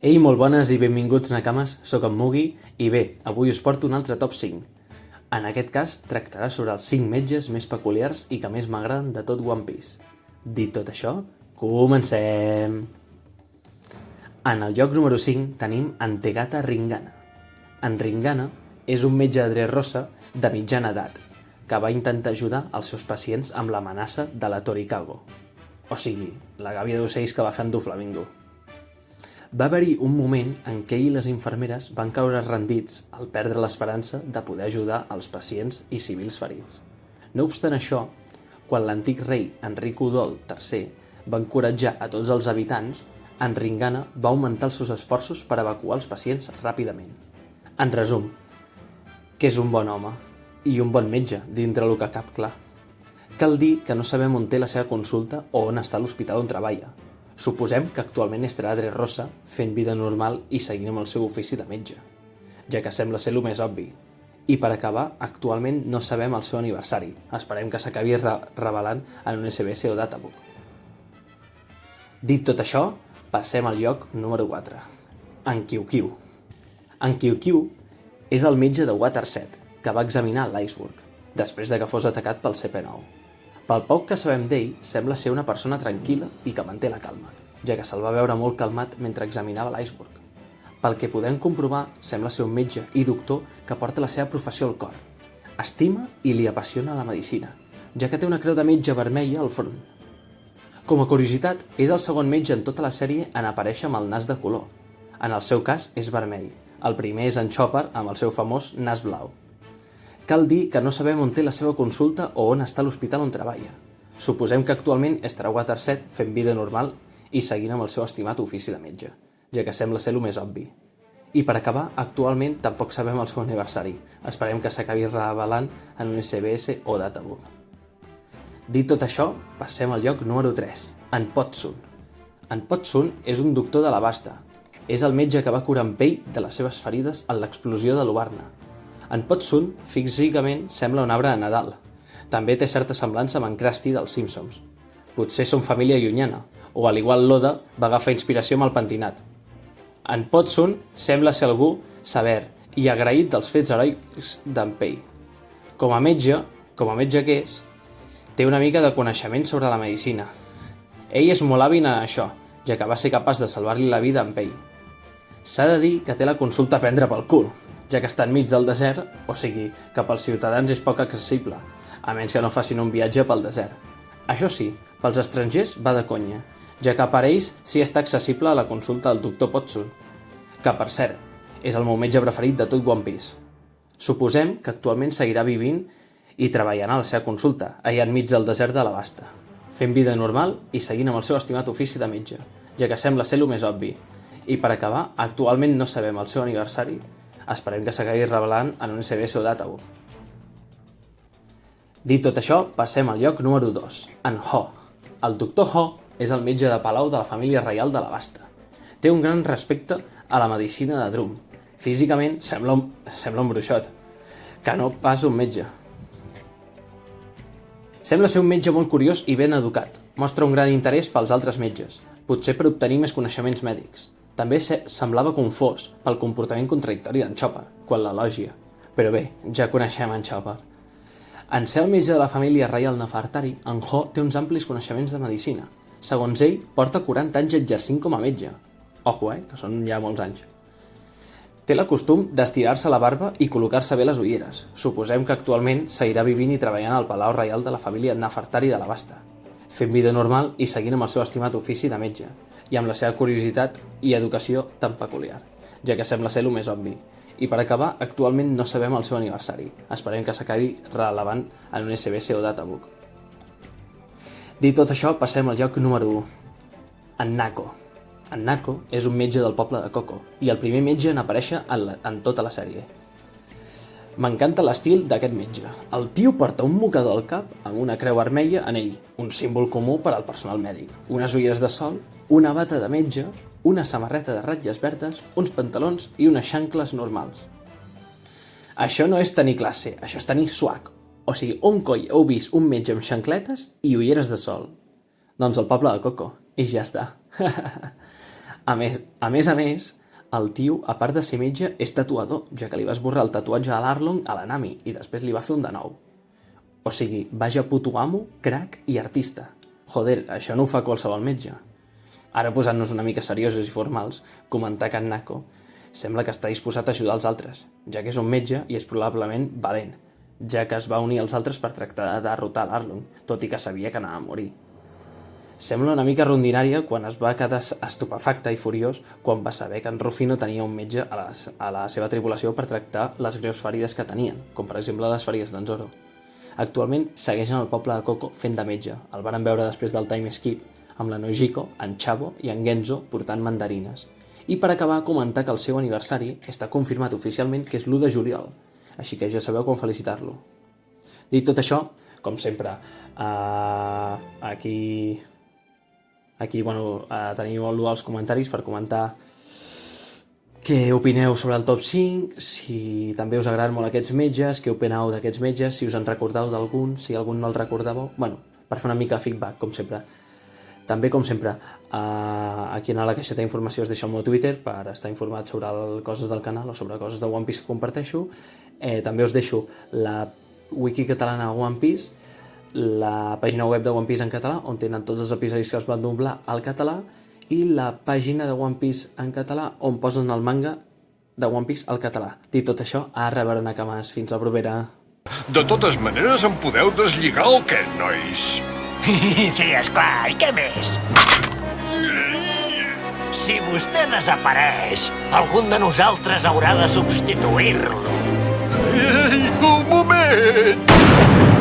Ei, molt bones i benvinguts, Nakames, sóc en Mugi i bé, avui us porto un altre top 5. En aquest cas, tractarà sobre els 5 metges més peculiars i que més m'agraden de tot One Piece. Dit tot això, comencem! En el lloc número 5 tenim Antegata Ringana. En Ringana és un metge de Dressrosa de mitjana edat que va intentar ajudar els seus pacients amb l'amenaça de la Torikago, o sigui, la gàbia d'ocells que va fer en Doflamingo. Va haver-hi un moment en què ell i les infermeres van caure rendits al perdre l'esperança de poder ajudar els pacients i civils ferits. No obstant això, quan l'antic rei Enrico Udol III va encoratjar a tots els habitants, en Ringana va augmentar els seus esforços per evacuar els pacients ràpidament. En resum, que és un bon home i un bon metge dintre el que cap clar. Cal dir que no sabem on té la seva consulta o on està l'hospital on treballa. Suposem que actualment estarà a Dressrosa fent vida normal i seguint amb el seu ofici de metge, ja que sembla ser el més obvi. I per acabar, actualment no sabem el seu aniversari. Esperem que s'acabi revelant en un SBS o databook. Dit tot això, passem al lloc número 4. En Qiu-Qiu. En Qiu-Qiu és el metge de Water-7 que va examinar l'iceberg, després de que fos atacat pel CP9. Pel poc que sabem d'ell, sembla ser una persona tranquil·la i que manté la calma, ja que se'l va veure molt calmat mentre examinava l'iceberg. Pel que podem comprovar, sembla ser un metge i doctor que porta la seva professió al cor. Estima i li apassiona la medicina, ja que té una creu de metge vermella al front. Com a curiositat, és el segon metge en tota la sèrie en aparèixer amb el nas de color. En el seu cas, és vermell. El primer és en Chopper amb el seu famós nas blau. Cal dir que no sabem on té la seva consulta o on està l'hospital on treballa. Suposem que actualment estarà a Water-7 fent vida normal i seguint amb el seu estimat ofici de metge, ja que sembla ser el més obvi. I per acabar, actualment tampoc sabem el seu aniversari. Esperem que s'acabi revelant en un SBS o databook. Dit tot això, passem al lloc número 3, en Potsun. En Potsun és un doctor de l'Abasta. És el metge que va curar amb ell de les seves ferides en l'explosió de l'Ubarna. En Potsun, físicament, sembla un arbre de Nadal. També té certa semblança amb en Krusty dels Simpsons. Potser són família llunyana, o al igual l'Oda va agafar inspiració amb el pentinat. En Potsun sembla ser algú sever i agraït dels fets heroics d'en Pei. Com a metge que és, té una mica de coneixement sobre la medicina. Ell és molt hàbil en això, ja que va ser capaç de salvar-li la vida a en Pei. S'ha de dir que té la consulta a prendre pel cul, ja que està enmig del desert, o sigui, que pels ciutadans és poc accessible, a menys que no facin un viatge pel desert. Això sí, pels estrangers va de conya, ja que per ells sí està accessible a la consulta del doctor Potsun, que, per cert, és el meu metge preferit de tot One Piece. Suposem que actualment seguirà vivint i treballant a la seva consulta, allà enmig del desert de l'Abasta, fent vida normal i seguint amb el seu estimat ofici de metge, ja que sembla ser el més obvi. I per acabar, actualment no sabem el seu aniversari. Esperem que s'acabi revelant en un SBS o databook. Dit tot això, passem al lloc número 2, en Ho. El doctor Ho és el metge de palau de la família reial de l'Abasta. Té un gran respecte a la medicina de Drum. Físicament sembla un bruixot, que no pas un metge. Sembla ser un metge molt curiós i ben educat. Mostra un gran interès pels altres metges, potser per obtenir més coneixements mèdics. També semblava confós pel comportament contradictori d'en Chopper, quan l'elogia. Però bé, ja coneixem en Chopper. En ser el metge de la família reial Nefertari, en Ho té uns amplis coneixements de medicina. Segons ell, porta 40 anys exercint com a metge. Ojo, que són ja molts anys. Té el costum d'estirar-se la barba i col·locar-se bé les ulleres. Suposem que actualment seguirà vivint i treballant al palau reial de la família Nefertari de l'Abasta, fent vida normal i seguint amb el seu estimat ofici de metge, i amb la seva curiositat i educació tan peculiar, ja que sembla ser el més obvi. I per acabar, actualment no sabem el seu aniversari. Esperem que s'acabi relevant en un SBS o databook. Dit tot això, passem al lloc número 1. En Nako. En Nako és un metge del poble de Coco, i el primer metge en aparèixer en tota la sèrie. M'encanta l'estil d'aquest metge. El tio porta un mocador al cap amb una creu vermella en ell, un símbol comú per al personal mèdic, unes ulleres de sol, una bata de metge, una samarreta de ratlles verdes, uns pantalons i unes xancles normals. Això no és tenir classe, això és tenir swag. O sigui, on coi heu vist un metge amb xancletes i ulleres de sol? Doncs el poble de Coco, i ja està. A més, el tio, a part de ser metge, és tatuador, ja que li va esborrar el tatuatge a l'Arlong a la Nami i després li va fer un de nou. O sigui, vaja puto amo, crac i artista. Joder, això no ho fa qualsevol metge. Ara, posant-nos una mica seriosos i formals, comentar que en Nako sembla que està disposat a ajudar els altres, ja que és un metge i és probablement valent, ja que es va unir als altres per tractar de derrotar l'Arlong, tot i que sabia que anava a morir. Sembla una mica rondinària quan es va quedar estupefacte i furiós quan va saber que en Rufino tenia un metge a la seva tripulació per tractar les greus ferides que tenien, com per exemple les ferides d'en Zoro. Actualment segueix en el poble de Koko fent de metge. El varen veure després del time skip amb la Nojiko, en Chavo i en Genzo portant mandarines. I per acabar, comentar que el seu aniversari està confirmat oficialment que és l'1 de juliol, així que ja sabeu com felicitar-lo. Dit tot això, com sempre, aquí teniu els comentaris per comentar què opineu sobre el top 5, si també us agraden molt aquests metges, què opineu d'aquests metges, si us en recordeu d'algun, si algun no el recordàveu, per fer una mica de feedback, com sempre. També, com sempre, aquí a la caixeta d'informació us deixo el meu Twitter per estar informat sobre coses del canal o sobre coses de One Piece que comparteixo. També us deixo la wiki catalana de One Piece, la pàgina web de One Piece en català, on tenen tots els episodis que es van doblar al català, i la pàgina de One Piece en català, on posen el manga de One Piece al català. Dit tot això, a rebre Nakamas. Fins la propera. De totes maneres, em podeu deslligar el què, nois? Sí, esclar, i què més? Si vostè desapareix, algun de nosaltres haurà de substituir-lo. Ei, un moment!